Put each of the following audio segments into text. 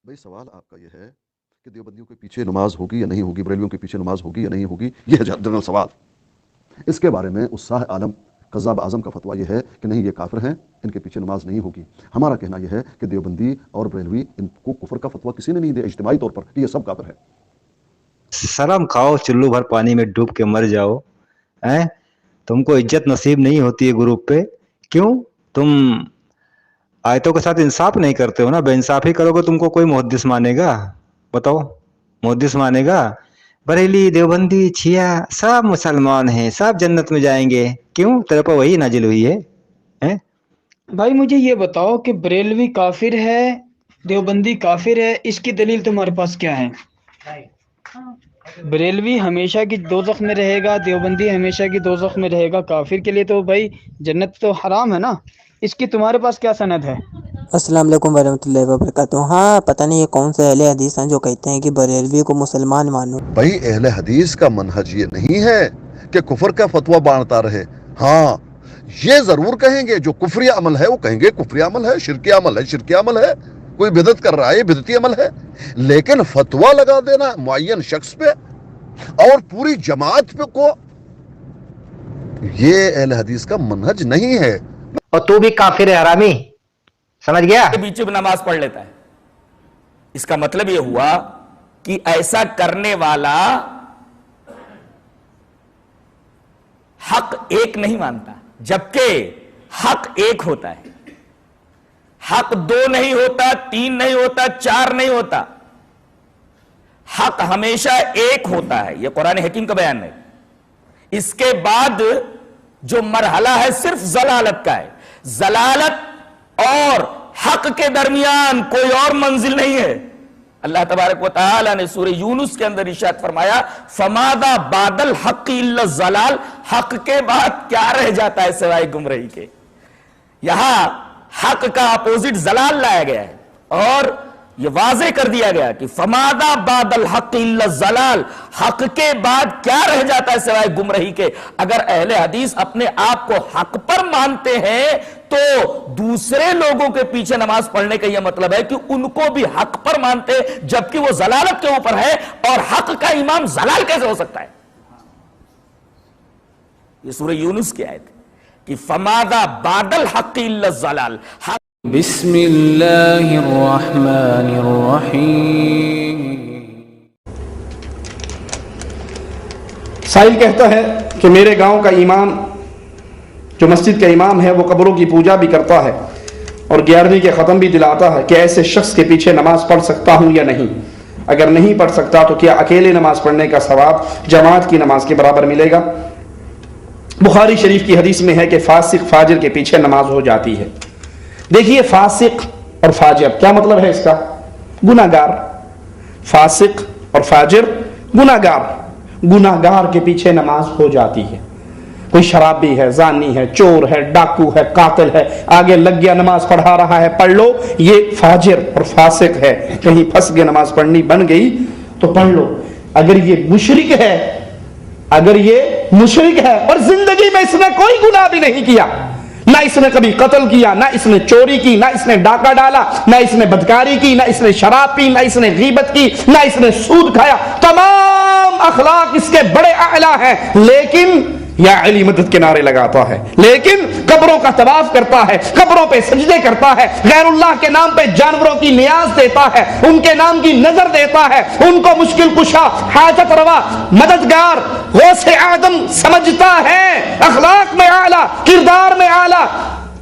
بھائی سوال آپ کا یہ ہے کہ دیوبندیوں کے پیچھے نماز ہوگی یا نہیں ہوگی، بریلویوں کے پیچھے نماز ہوگی یا نہیں ہوگی، یہ ہے جنرل سوال۔ اس کے بارے میں اساہ عالم قذاب اعظم کا فتویٰ یہ ہے کہ نہیں، یہ کافر ہیں، ان کے پیچھے نماز نہیں ہوگی۔ ہمارا کہنا یہ ہے کہ دیوبندی اور بریلوی، ان کو کفر کا فتویٰ کسی نے نہیں دیا اجتماعی طور پر کہ یہ سب کافر ہے۔ شرم کھاؤ، چلو بھر پانی میں ڈوب کے مر جاؤ۔ تم کو عزت نصیب نہیں ہوتی ہے گروپ پہ، کیوں؟ تم آیتوں کے ساتھ انصاف نہیں کرتے ہو نا۔ بے انصافی کرو گے تم کو کوئی محدث مانے گا؟ بتاؤ، محدث مانے گا؟ بریلی، دیوبندی، شیعہ سب مسلمان ہیں، سب جنت میں جائیں گے، کیوں؟ تیرے پر وہی نازل ہوئی ہے۔ بھائی مجھے یہ بتاؤ کہ بریلوی کافر ہے، دیوبندی کافر ہے، اس کی دلیل تمہارے پاس کیا ہے؟ بریلوی ہمیشہ کی دوزخ میں رہے گا، دیوبندی ہمیشہ کی دوزخ میں رہے گا، کافر کے لیے تو بھائی جنت تو حرام ہے نا۔ اس کی تمہارے پاس کیا سند ہے؟ السلام علیکم ورحمۃ اللہ وبرکاتہ۔ ہاں پتہ نہیں یہ کون سے اہل حدیث ہیں جو کہتے ہیں کہ بریلوی کو مسلمان مانو۔ بھائی اہل حدیث کا منہج یہ نہیں ہے کہ کفر کا فتویٰ بانٹتا رہے۔ ہاں یہ ضرور کہیں گے جو کفری عمل ہے وہ کہیں گے کفری عمل ہے، شرکی عمل ہے شرکی عمل ہے، کوئی بدعت کر رہا ہے یہ بدعتی عمل ہے، لیکن فتویٰ لگا دینا معین شخص پہ اور پوری جماعت پہ کو، یہ اہل حدیث کا منہج نہیں ہے۔ اور تو بھی کافر ہے، حرامی، سمجھ گیا؟ بیچ میں نماز پڑھ لیتا ہے۔ اس کا مطلب یہ ہوا کہ ایسا کرنے والا حق ایک نہیں مانتا، جبکہ حق ایک ہوتا ہے۔ حق دو نہیں ہوتا، تین نہیں ہوتا، چار نہیں ہوتا، حق ہمیشہ ایک ہوتا ہے۔ یہ قرآن حکیم کا بیان ہے۔ اس کے بعد جو مرحلہ ہے صرف ضلالت کا ہے۔ ضلالت اور حق کے درمیان کوئی اور منزل نہیں ہے۔ اللہ تبارک و تعالی نے سورہ یونس کے اندر ارشاد فرمایا، فماذا بعد الحق الا الضلال، حق کے بعد کیا رہ جاتا ہے سوائے گمراہی کے۔ یہاں حق کا اپوزٹ ضلال لایا گیا ہے اور یہ واضح کر دیا گیا کہ فماذا بعد الحق الا الضلال، حق کے بعد کیا رہ جاتا ہے سوائے گمراہی کے۔ اگر اہل حدیث اپنے آپ کو حق پر مانتے ہیں تو دوسرے لوگوں کے پیچھے نماز پڑھنے کا یہ مطلب ہے کہ ان کو بھی حق پر مانتے، جبکہ وہ ضلالت کے اوپر ہے، اور حق کا امام ضلال کیسے ہو سکتا ہے؟ یہ سورہ یونس کی آیت ہے کہ فماذا بعد الحق الا الضلال۔ بسم اللہ الرحمن الرحیم۔ سائل کہتا ہے کہ میرے گاؤں کا امام، جو مسجد کا امام ہے، وہ قبروں کی پوجا بھی کرتا ہے اور 11ویں کے ختم بھی دلاتا ہے، کہ ایسے شخص کے پیچھے نماز پڑھ سکتا ہوں یا نہیں؟ اگر نہیں پڑھ سکتا تو کیا اکیلے نماز پڑھنے کا ثواب جماعت کی نماز کے برابر ملے گا؟ بخاری شریف کی حدیث میں ہے کہ فاسق فاجر کے پیچھے نماز ہو جاتی ہے۔ دیکھیے فاسق اور فاجر کیا مطلب ہے اس کا؟ گناہگار۔ فاسق اور فاجر گناہگار، گناہگار کے پیچھے نماز ہو جاتی ہے۔ کوئی شرابی ہے، زانی ہے، چور ہے، ڈاکو ہے، قاتل ہے، آگے لگ گیا نماز پڑھا رہا ہے، پڑھ لو، یہ فاجر اور فاسق ہے۔ کہیں پھنس گئے، نماز پڑھنی بن گئی تو پڑھ لو۔ اگر یہ مشرک ہے، اگر یہ مشرک ہے اور زندگی میں اس نے کوئی گناہ بھی نہیں کیا، نہ اس نے کبھی قتل کیا، نہ اس نے چوری کی، نہ اس نے ڈاکہ ڈالا، نہ اس نے بدکاری کی، نہ اس نے شراب پی، نہ اس نے غیبت کی، نہ اس نے سود کھایا، تمام اخلاق اس کے بڑے اعلیٰ ہیں، لیکن یا علی مدد کے نعرے لگاتا ہے، لیکن قبروں کا طواف کرتا ہے، قبروں پہ سجدے کرتا ہے، غیر اللہ کے نام پہ جانوروں کی نیاز دیتا ہے، ان کے نام کی نظر دیتا ہے، ان کو مشکل کشا، حاجت روا، مددگار، غوث اعظم سمجھتا ہے، اخلاق میں اعلیٰ، کردار میں اعلیٰ،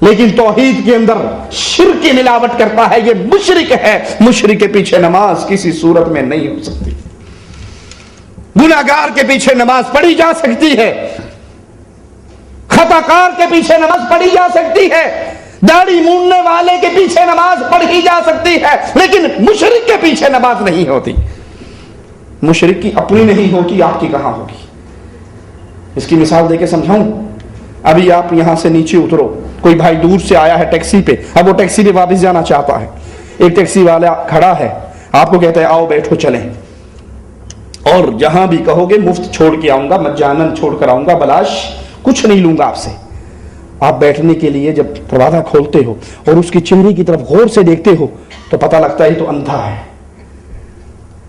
لیکن توحید کے اندر شرک کی ملاوٹ کرتا ہے، یہ مشرک ہے۔ مشرک کے پیچھے نماز کسی صورت میں نہیں ہو سکتی۔ گناہگار کے پیچھے نماز پڑھی جا سکتی ہے، خطا کار کے پیچھے نماز پڑھی جا سکتی ہے، داڑھی موننے والے کے پیچھے نماز پڑھی جا سکتی ہے، لیکن مشرک کے پیچھے نماز نہیں ہوتی۔ مشرک کی اپنی نہیں ہوتی، آپ کی کہاں ہوگی؟ اس کی مثال دے کے سمجھاؤں۔ ابھی آپ یہاں سے نیچے اترو، کوئی بھائی دور سے آیا ہے ٹیکسی پہ، اب وہ ٹیکسی پہ واپس جانا چاہتا ہے، ایک ٹیکسی والا کھڑا ہے، آپ کو کہتا ہے آؤ بیٹھو چلیں، اور جہاں بھی کہو گے مفت چھوڑ کے آؤں گا، مجانن چھوڑ کر آؤں گا، بلاش کچھ نہیں لوں گا آپ سے۔ آپ بیٹھنے کے لیے جب دروازہ کھولتے ہو اور اس کی چہرے کی طرف غور سے دیکھتے ہو تو پتہ لگتا ہے تو اندھا ہے،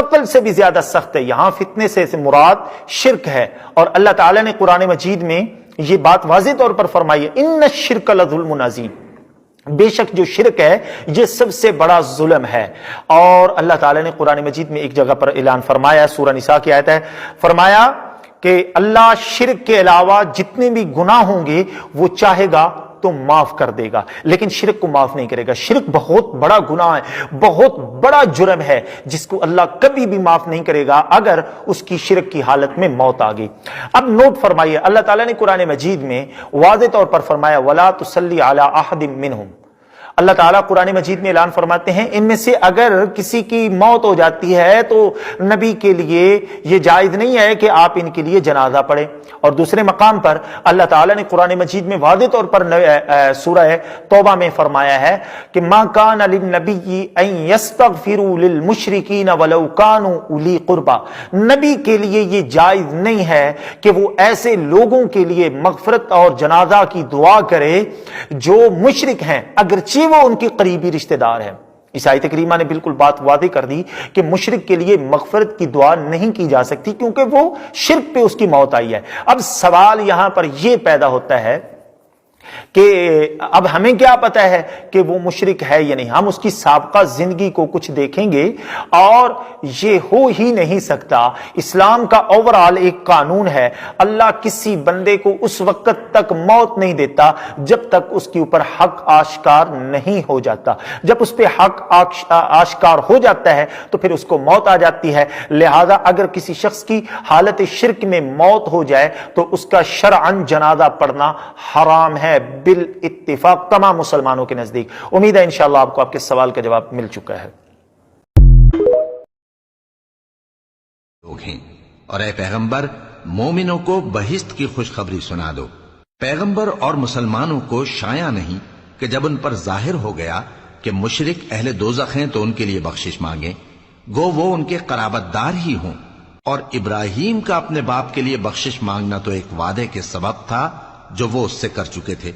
قتل سے بھی زیادہ سخت ہے. یہاں فتنے سے مراد شرک ہے, اور اللہ تعالیٰ نے قرآن مجید میں یہ بات واضح طور پر فرمائی ہے, ان الشرک لظلم عظیم, بے شک جو شرک ہے یہ سب سے بڑا ظلم ہے. اور اللہ تعالیٰ نے قرآن مجید میں ایک جگہ پر اعلان فرمایا, سورہ نساء کی آیت ہے, فرمایا کہ اللہ شرک کے علاوہ جتنے بھی گناہ ہوں گے وہ چاہے گا تو معاف کر دے گا, لیکن شرک کو معاف نہیں کرے گا. شرک بہت بڑا گناہ ہے, بہت بڑا جرم ہے, جس کو اللہ کبھی بھی معاف نہیں کرے گا اگر اس کی شرک کی حالت میں موت آ گئی. اب نوٹ فرمائیے, اللہ تعالیٰ نے قرآن مجید میں واضح طور پر فرمایا وَلَا تُصَلِّ عَلَىٰ أَحَدٍ مِّنْهُمْ. اللہ تعالیٰ قرآن مجید میں اعلان فرماتے ہیں ان میں سے اگر کسی کی موت ہو جاتی ہے تو نبی کے لیے یہ جائز نہیں ہے کہ آپ ان کے لیے جنازہ پڑھیں. اور دوسرے مقام پر اللہ تعالیٰ نے قرآن مجید میں واضح طور پر سورہ توبہ میں فرمایا ہے کہ ما کان للنبی ان یستغفروا للمشرکین ولو کانوا اولی قربا. نبی کے لیے یہ جائز نہیں ہے کہ وہ ایسے لوگوں کے لیے مغفرت اور جنازہ کی دعا کرے جو مشرک ہیں اگرچہ وہ ان کی قریبی رشتہ دار ہیں. اس آیت کریمہ نے بالکل بات واضح کر دی کہ مشرک کے لیے مغفرت کی دعا نہیں کی جا سکتی کیونکہ وہ شرک پہ اس کی موت آئی ہے. اب سوال یہاں پر یہ پیدا ہوتا ہے کہ اب ہمیں کیا پتا ہے کہ وہ مشرک ہے یا نہیں؟ ہم اس کی سابقہ زندگی کو کچھ دیکھیں گے اور یہ ہو ہی نہیں سکتا. اسلام کا اوورآل ایک قانون ہے, اللہ کسی بندے کو اس وقت تک موت نہیں دیتا جب تک اس کے اوپر حق آشکار نہیں ہو جاتا. جب اس پہ حق آشکار ہو جاتا ہے تو پھر اس کو موت آ جاتی ہے. لہذا اگر کسی شخص کی حالت شرک میں موت ہو جائے تو اس کا شرعاً جنازہ پڑھنا حرام ہے بالاتفاق تمام مسلمانوں کے نزدیک. امید ہے انشاءاللہ آپ کو آپ کے سوال کا جواب مل چکا ہے. لوگ ہیں اور اے پیغمبر مومنوں کو بہشت کی خوشخبری سنا دو. پیغمبر اور مسلمانوں کو شایع نہیں کہ جب ان پر ظاہر ہو گیا کہ مشرک اہل دوزخ ہیں تو ان کے لیے بخشش مانگیں, گو وہ ان کے قرابت دار ہی ہوں. اور ابراہیم کا اپنے باپ کے لیے بخشش مانگنا تو ایک وعدے کے سبب تھا جو وہ اس سے کر چکے تھے,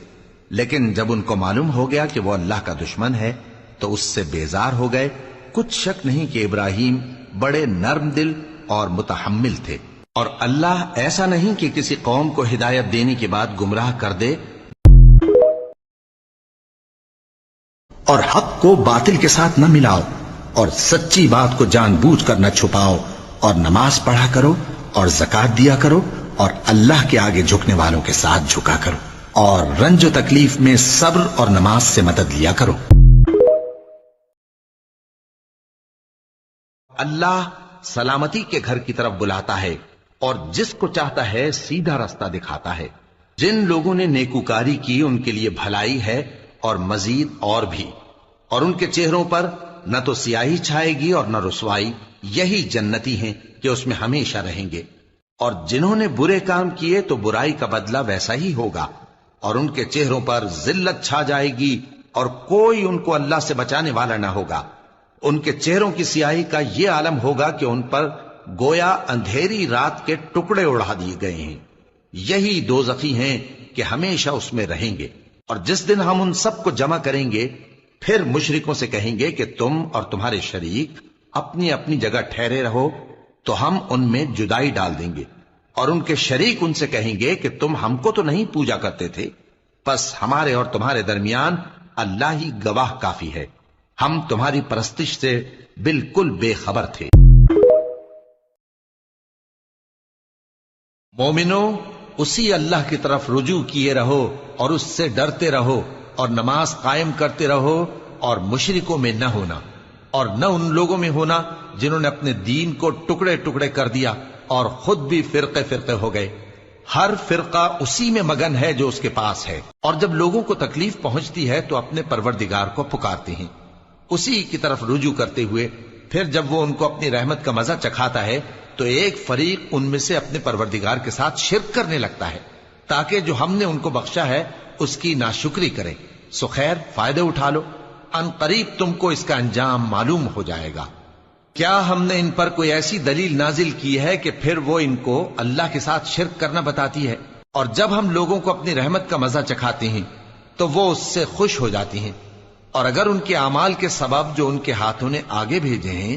لیکن جب ان کو معلوم ہو گیا کہ وہ اللہ کا دشمن ہے تو اس سے بیزار ہو گئے. کچھ شک نہیں کہ ابراہیم بڑے نرم دل اور متحمل تھے, اور اللہ ایسا نہیں کہ کسی قوم کو ہدایت دینے کے بعد گمراہ کر دے. اور حق کو باطل کے ساتھ نہ ملاؤ, اور سچی بات کو جان بوجھ کر نہ چھپاؤ, اور نماز پڑھا کرو اور زکات دیا کرو, اور اللہ کے آگے جھکنے والوں کے ساتھ جھکا کرو, اور رنج و تکلیف میں صبر اور نماز سے مدد لیا کرو. اللہ سلامتی کے گھر کی طرف بلاتا ہے اور جس کو چاہتا ہے سیدھا راستہ دکھاتا ہے. جن لوگوں نے نیکوکاری کی ان کے لیے بھلائی ہے اور مزید اور بھی, اور ان کے چہروں پر نہ تو سیاہی چھائے گی اور نہ رسوائی. یہی جنتی ہیں کہ اس میں ہمیشہ رہیں گے. اور جنہوں نے برے کام کیے تو برائی کا بدلہ ویسا ہی ہوگا, اور ان کے چہروں پر ذلت چھا جائے گی اور کوئی ان کو اللہ سے بچانے والا نہ ہوگا. ان کے چہروں کی سیاہی کا یہ عالم ہوگا کہ ان پر گویا اندھیری رات کے ٹکڑے اڑا دیے گئے ہیں. یہی دوزخی ہیں کہ ہمیشہ اس میں رہیں گے. اور جس دن ہم ان سب کو جمع کریں گے پھر مشرکوں سے کہیں گے کہ تم اور تمہارے شریک اپنی اپنی جگہ ٹھہرے رہو, تو ہم ان میں جدائی ڈال دیں گے. اور ان کے شریک ان سے کہیں گے کہ تم ہم کو تو نہیں پوجا کرتے تھے, بس ہمارے اور تمہارے درمیان اللہ ہی گواہ کافی ہے, ہم تمہاری پرستش سے بالکل بے خبر تھے. مومنو, اسی اللہ کی طرف رجوع کیے رہو اور اس سے ڈرتے رہو, اور نماز قائم کرتے رہو, اور مشرکوں میں نہ ہونا, اور نہ ان لوگوں میں ہونا جنہوں نے اپنے دین کو ٹکڑے ٹکڑے کر دیا اور خود بھی فرقے فرقے ہو گئے. ہر فرقہ اسی میں مگن ہے جو اس کے پاس ہے, اور جب لوگوں کو تکلیف پہنچتی ہے تو اپنے پروردگار کو پکارتے ہیں اسی کی طرف رجوع کرتے ہوئے. پھر جب وہ ان کو اپنی رحمت کا مزہ چکھاتا ہے تو ایک فریق ان میں سے اپنے پروردگار کے ساتھ شرک کرنے لگتا ہے تاکہ جو ہم نے ان کو بخشا ہے اس کی ناشکری کریں. سو خیر, فائدے اٹھا لو, ان قریب تم کو اس کا انجام معلوم ہو جائے گا. کیا ہم نے ان پر کوئی ایسی دلیل نازل کی ہے کہ پھر وہ ان کو اللہ کے ساتھ شرک کرنا بتاتی ہے؟ اور جب ہم لوگوں کو اپنی رحمت کا مزہ چکھاتے ہیں تو وہ اس سے خوش ہو جاتی ہیں, اور اگر ان کے اعمال کے سبب جو ان کے ہاتھوں نے آگے بھیجے ہیں